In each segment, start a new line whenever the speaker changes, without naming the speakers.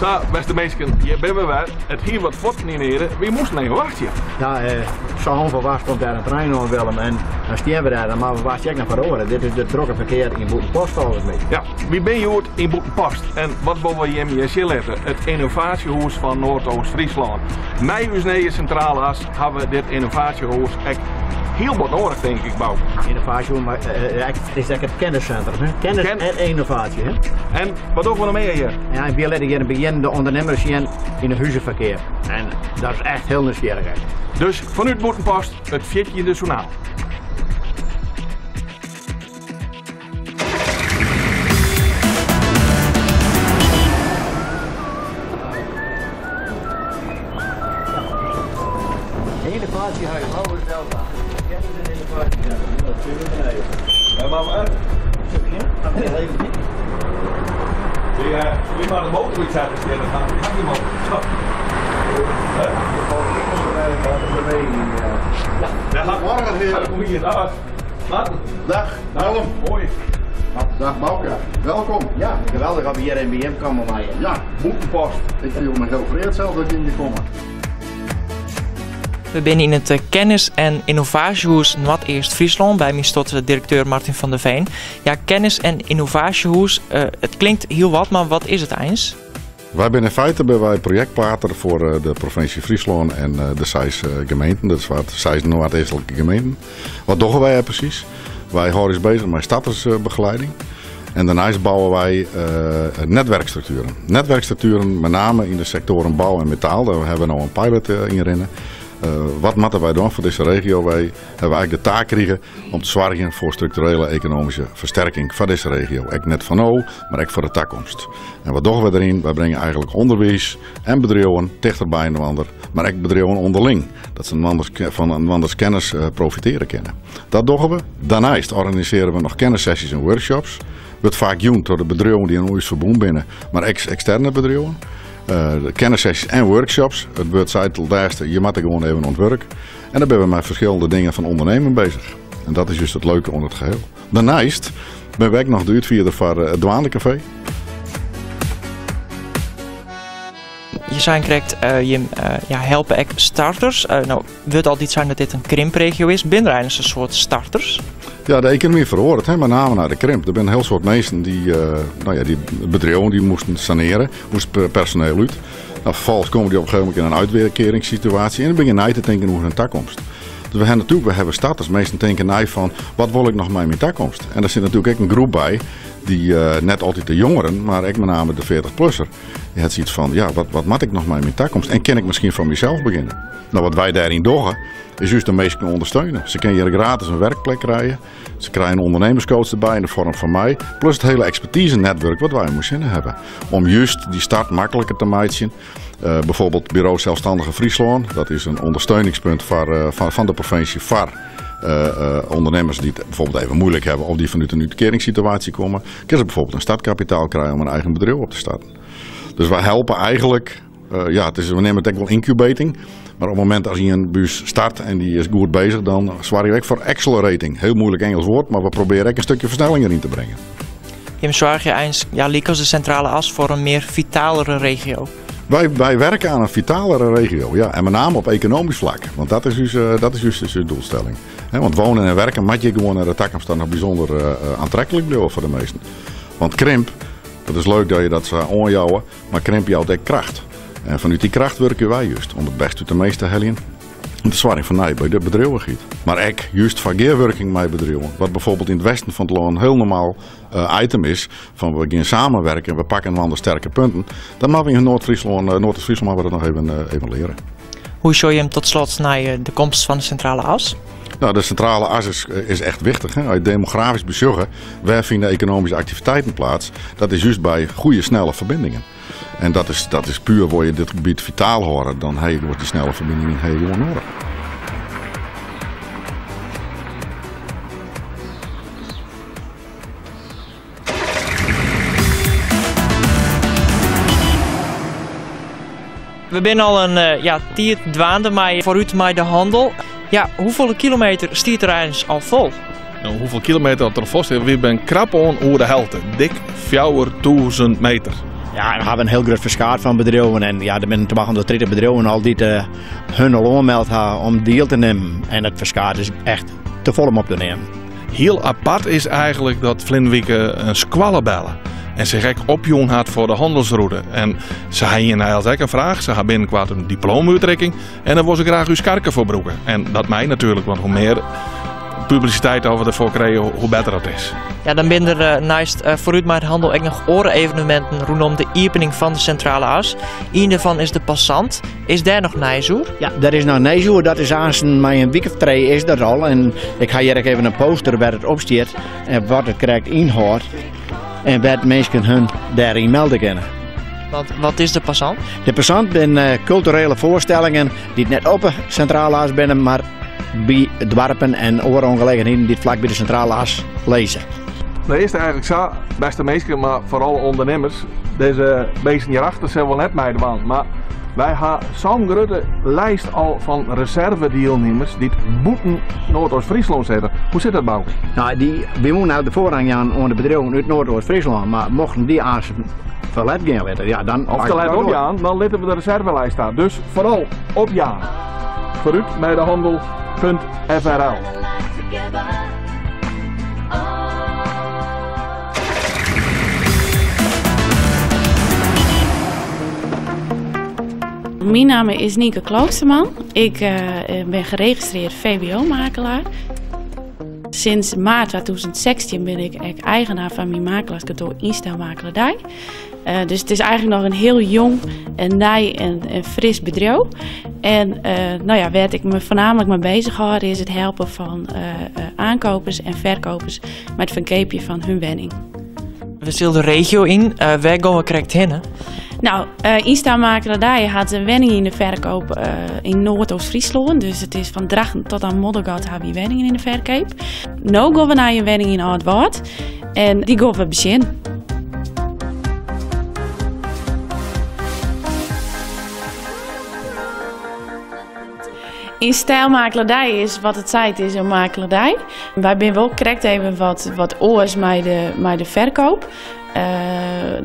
Zo, beste mensen, hier ben we weer. Het hier wat fortneren. Wie moest nou wachten?
Ja, zo'n verwacht komt daar een trein aan Willem en dan staan we daar, maar we wachten ook naar voren. Dit is de drukke verkeer in Boetenpost volgens mij.
Ja, wie ben je ooit in Boetenpost? En wat wil je hier letten? Het innovatiehuis van Noordoost-Friesland. Met uw nieuwe centrale as hebben we dit innovatiehuis echt heel wat nodig, denk ik, Bouw.
Innovatie, maar het is echt het kenniscentrum. Hè? Kennis en innovatie. Hè?
En wat doen we nog meer hier?
Ja, we letten hier een begin ondernemers zien in het huizenverkeer. En dat is echt heel nieuwsgierigheid.
Dus vanuit Boetenpost, het fietje in de journaal.
Innovatiehuis, oude Delta. Kennis en innovatiehuis. Dat is beneden.
Ja, maar wie maar de motor iets uit te dan gaat die motor. Ja, morgen heer. Kom hier, dag.
Dag, Willem.
Mooi.
Dag Bouke, welkom.
Ja, geweldig dat we hier in BM komen maaien.
Ja, Boetenpost. Ik voel me heel vereerd zelf dat je hier komen.
We zijn in het kennis- en innovatiehuis Noord-Eerst-Friesland. Bij mij staat directeur Martin van der Veen. Ja, kennis- en innovatiehuis, het klinkt heel wat, maar wat is het eens?
Wij zijn in feite projectpartner voor de provincie Friesland en de 6 gemeenten. Dat is wat 6 Noord-Eestelijke gemeenten. Wat doen wij precies? Wij houden ons bezig met startersbegeleiding. En daarnaast bouwen wij netwerkstructuren. Netwerkstructuren met name in de sectoren bouw en metaal. Daar hebben we nou een pilot in rennen. Wat moeten wij doen voor deze regio? Wij hebben eigenlijk de taak gekregen om te zorgen voor structurele economische versterking van deze regio. Ook net van nu, maar ook voor de toekomst. En wat doen we erin? Wij brengen eigenlijk onderwijs en bedrijven dichter bij een ander, maar ook bedrijven onderling. Dat ze van een anders kennis profiteren kunnen. Dat doen we. Daarnaast organiseren we nog kennissessies en workshops. Wordt vaak doen door de bedrijven die in ons verbonden binnen, maar externe bedrijven. De kennissessies en workshops. Het wordt zijdeldaagste, je moet er gewoon even aan het werk. En dan ben we met verschillende dingen van ondernemen bezig. En dat is juist het leuke onder het geheel. Daarnaast ben ik nog de uitvinder van het Douanecafé.
Je zei correct, je helpen ook starters. Nou, wordt altijd zijn dat dit een krimpregio is. Ben er eigenlijk een soort starters?
Ja, de economie verhoort, met name naar de krimp. Er zijn een heel soort mensen die, die bedrijven die moesten saneren, moesten personeel uit. Nou, vervolgens komen die op een gegeven moment in een uitkeringssituatie en dan begin je te denken over hun toekomst. Dus we hebben starters, meesten denken van wat wil ik nog met mijn toekomst? En daar zit natuurlijk ook een groep bij die net altijd de jongeren, maar ook met name de 40-plusser. Die had zoiets van, ja, wat moet ik nog met mijn toekomst? En kan ik misschien van mezelf beginnen? Nou, wat wij daarin doen, is juist de meesten ondersteunen. Ze kunnen hier gratis een werkplek krijgen. Ze krijgen een ondernemerscoach erbij in de vorm van mij. Plus het hele expertise-netwerk wat wij moeten hebben. Om juist die start makkelijker te maken. Bijvoorbeeld Bureau Zelfstandige Friesland. Dat is een ondersteuningspunt van de provincie VAR. Ondernemers die het bijvoorbeeld even moeilijk hebben of die vanuit een uitkeringssituatie komen. Kunnen ze bijvoorbeeld een startkapitaal krijgen om een eigen bedrijf op te starten. Dus wij helpen eigenlijk, we nemen het ook wel incubating. Maar op het moment als je een bus start en die is goed bezig, dan zwaar je weg voor accelerating. Heel moeilijk Engels woord, maar we proberen ook een stukje versnelling erin te brengen.
Je zorg je eens, liek als de centrale as voor een meer vitalere regio.
Wij werken aan een vitalere regio, ja, en met name op economisch vlak. Want dat is juist de doelstelling. Want wonen en werken moet je gewoon naar de toekomst nog bijzonder aantrekkelijk blijven voor de meesten. Want krimp, dat is leuk dat je dat zou aanjouwen, maar krimp jouwt ook kracht. En vanuit die kracht werken wij juist om het best uit de meeste helien. Om de zwaring van bij de bedrijven giet. Maar ook juist van geerwerking met bedrijven. Wat bijvoorbeeld in het westen van het land een heel normaal item is. Van we gaan samenwerken en we pakken een de sterke punten. Dan moeten we in Noord-Friesland dat nog even leren.
Hoe zou je hem tot slot naar de komst van de centrale as?
Nou, de centrale as is echt wichtig. Hè? Als je demografisch bezoeken, waar vinden economische activiteiten plaats? Dat is juist bij goede, snelle verbindingen. En dat is puur waar je dit gebied vitaal horen, dan wordt die snelle verbindingen heel gewoon nodig.
We zijn al een tiert dwaande maar vooruit met de handel. Ja, hoeveel kilometer stiert er eigenlijk al vol?
Nou, hoeveel kilometer dat er vast is? We zijn krap over de helft. Dik 4000 meter.
Ja, we hebben een heel groot verschaat van bedrijven en ja, er zijn 230 bedrijven al die hun al aangemeld hebben om deel te nemen. En het verschaat is echt te vol om op te nemen.
Heel apart is eigenlijk dat Vlinwieke een squallen bellen. En zich ook opjoen had voor de handelsroute. En ze hebben hier eigenlijk ook een vraag. Ze hebben binnenkort een diploma-uitreiking. En dan wil ze graag uw skarken verbroeken. En dat mij natuurlijk, want hoe meer publiciteit over ervoor krijgen, hoe beter dat is.
Ja, dan ben er naast Vooruitmarkthandel ook nog oren-evenementen rondom de opening van de centrale as. Eén daarvan is de Passant. Is daar nog nijzoer?
Ja, dat is nog nijzoer. Dat is aan een week of 3 is dat al. En ik ga hier ook even een poster waar het op staat. En wat het correct inhoudt. En wat mensen hun daarin melden kunnen.
Wat is de Passant?
De Passant zijn culturele voorstellingen die net op de centrale as zijn, maar bij dorpen en andere ongelegenheden die vlak bij de centrale as lezen.
Dat is eigenlijk zo, beste mensen, maar vooral ondernemers. Deze mensen hierachter zijn wel net mij de band. Maar wij hebben zo'n grote lijst al van reservedeelnemers die het boeten Noordoost-Friesland zetten. Hoe zit dat, Bouke?
Nou, we moeten nou de voorrang aan de bedrijven uit Noordoost-Friesland, maar mochten die aan verlet gaan letten, ja dan...
Of te laten opjaan, dan letten we de reservelijst staan. Dus vooral opjaan. Vooruit met de handel.frl.
Mijn naam is Nienke Kloosterman. Ik ben geregistreerd VBO-makelaar. Sinds maart 2016 ben ik eigenaar van mijn makelaarskantoor Instamakelaardij. Dus het is eigenlijk nog een heel jong en nij en fris bedrijf. En waar ik me voornamelijk mee bezig hou is het helpen van aankopers en verkopers met het verkoopje van hun woning.
We zullen de regio in. Waar gaan we correct heen?
Nou, Instamakelaardij had een woning in de verkoop in Noordoost-Friesland. Dus het is van Drachten tot aan Moddergat hebben we woningen in de verkoop. Nu gaan we naar een woning in Oud-Waard en die gaan we beginnen. Instamakelaardij is wat het zei, het is een makelaardij. Wij zijn wel correct even wat oors met de verkoop.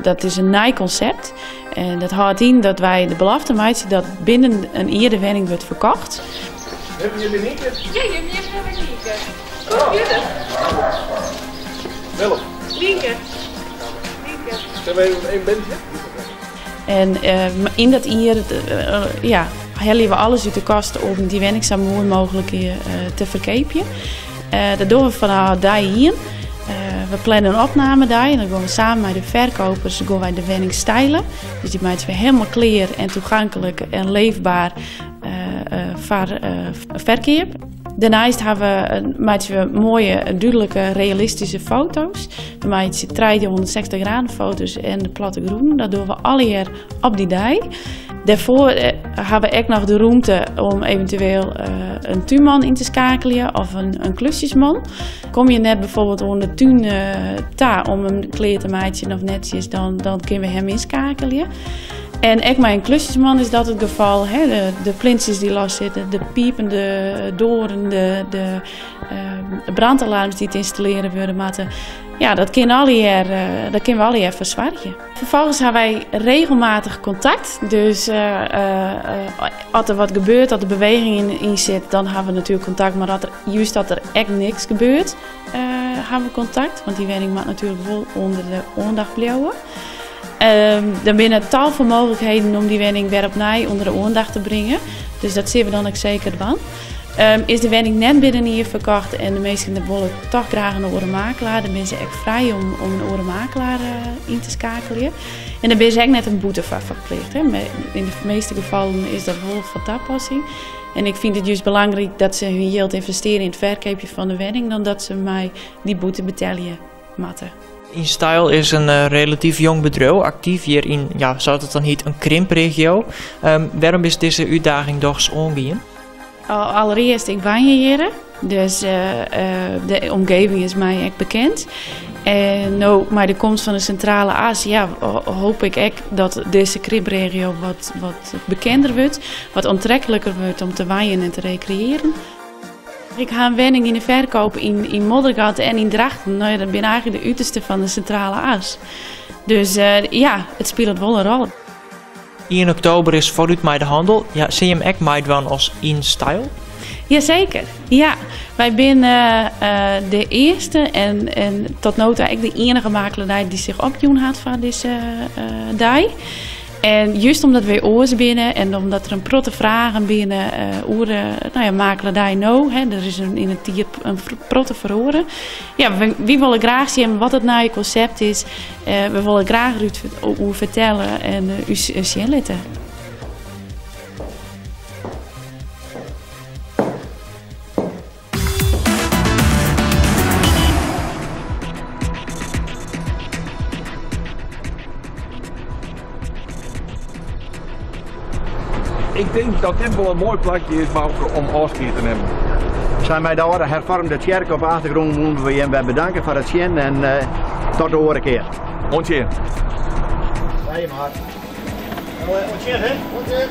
Dat is een nieuw concept. En dat houdt in dat wij de belofte maken dat binnen een jaar de woning wordt verkocht.
Hebben jullie Nienke?
Ja, je hebt een Nienke. Kom jullie.
Willem.
Nienke.
Zijn we even één bandje?
En in dat jaar hellen we alles uit de kast om die woning zo mooi mogelijk te verkopen. Dat doen we van daar hier. We plannen een opname daar en dan gaan we samen met de verkopers de woning stylen. Dus die maken we helemaal clear en toegankelijk en leefbaar voor verkeer. Daarnaast maken we mooie, duidelijke, realistische foto's. We maken 360 graden foto's en de platte groen. Dat doen we alle jaar op die dag. Daarvoor hebben we ook nog de ruimte om eventueel een tuinman in te schakelen of een klusjesman. Kom je net bijvoorbeeld onder de tuin om een kleed te maken of netjes, dan kunnen we hem inschakelen. En ook met een klusjesman is dat het geval. Hè? De plintjes die los zitten, de piepende doorn, de brandalarms die te installeren worden. Ja, dat kunnen we alle jaar verzwargen. Vervolgens hebben wij regelmatig contact. Dus als er wat gebeurt, als er beweging in zit, dan hebben we natuurlijk contact. Maar dat er echt niks gebeurt, hebben we contact. Want die woning moet natuurlijk wel onder de aandacht blijven. Er zijn tal van mogelijkheden om die woning weer opnieuw onder de aandacht te brengen. Dus dat zien we dan ook zeker van. Is de woning net binnen hier verkocht en de meesten willen toch graag een orenmakelaar, dan ben ze echt vrij om een orenmakelaar in te schakelen. En dan ben ze echt net een boete van verplicht. Hè. In de meeste gevallen is dat wel van toepassing. En ik vind het juist belangrijk dat ze hun geld investeren in het verkoopje van de woning, dan dat ze mij die boete betalen moeten.
InStyle is een relatief jong bedrijf, actief hier in, zou het dan niet een krimpregio. Waarom is deze uitdaging toch zo ongeën?
Allereerst, ik woon hier, dus de omgeving is mij echt bekend. En nou, met de komst van de centrale as, hoop ik echt dat deze krimpregio wat bekender wordt, wat aantrekkelijker wordt om te wonen en te recreëren. Ik ga een woning in de verkoop in Moddergat en in Drachten. Nou ja, dat ben eigenlijk de uiterste van de centrale as. Dus ja, het speelt wel een rol.
1 oktober is vooruit mij de handel. Ja, zie je hem echt meedoen als in-style?
Jazeker, ja. Wij zijn de eerste en tot nu toe eigenlijk de enige makelaar die zich opdoen had van deze dag. En juist omdat wij oors binnen en omdat er een protte vragen binnen over makelaar nou, er is in het tier een protte verhoren. Ja, we willen graag zien wat het nieuwe concept is. We willen graag u vertellen en u zien laten.
Ik denk dat dit wel een mooi plekje is Bouke, om afscheid te nemen.
Zijn wij de hervormde kerk op de achtergrond moeten we je bedanken voor het zien en tot de vorige keer.
Ontje.
Bij je maar. Ontje, hè? Ontje.